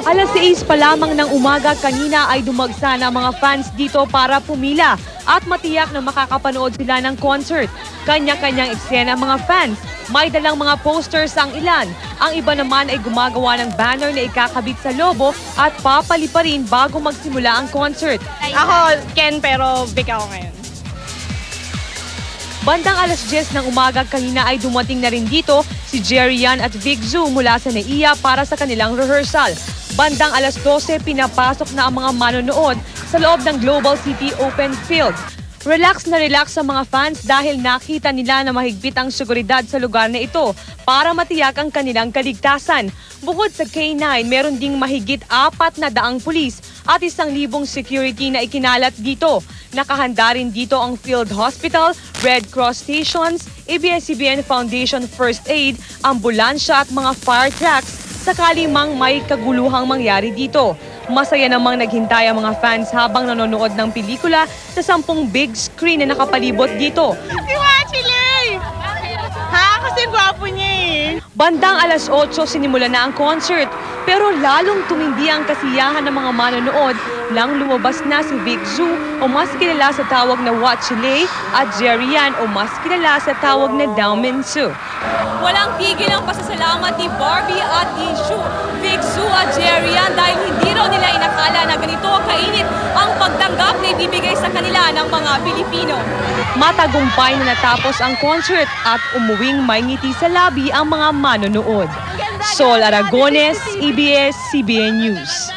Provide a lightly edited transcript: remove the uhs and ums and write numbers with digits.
Alas 6 pa lamang ng umaga kanina ay dumagsa na ang mga fans dito para pumila at matiyak na makakapanood sila ng concert. Kanya-kanyang eksena ang mga fans. May dalang mga posters ang ilan. Ang iba naman ay gumagawa ng banner na ikakabit sa lobo at papaliparin bago magsimula ang concert. Ako, Ken, pero Vic ako ngayon. Bandang alas 10 ng umaga kanina ay dumating na rin dito si Jerry Yan at Vic Zhu mula sa NAIA para sa kanilang rehearsal. Bandang alas 12, pinapasok na ang mga manonood sa loob ng Global City Open Field. Relax na relax sa mga fans dahil nakita nila na mahigpit ang seguridad sa lugar na ito para matiyak ang kanilang kaligtasan. Bukod sa K9, meron ding mahigit 400 pulis at 1,000 security na ikinalat dito. Nakahanda rin dito ang Field Hospital, Red Cross Stations, ABS-CBN Foundation First Aid, ambulansya at mga fire trucks sakali mang may kaguluhang mangyari dito. Masaya namang naghintay ang mga fans habang nanonood ng pelikula sa 10 big screen na nakapalibot dito. Si Wachile! Ha? Kasi gwapo niya eh. Bandang alas 8 sinimula na ang concert, pero lalong tumindi ang kasiyahan ng mga manonood nang lumabas na si Vic Zhu o mas kilala sa tawag na Wachile at Jerry Yan o mas kilala sa tawag na Dao Minsu. Walang tigil ang pasasalamat ni Barbie at ni Vic Zhu at Jerry Yan dahil hindi raw nila inakala na ganito kainit ang pagtanggap na ibibigay sa kanila ng mga Pilipino. Matagumpay na natapos ang concert at umuwing may ngiti sa labi ang mga manonood. Sol Aragones, ABS-CBN News.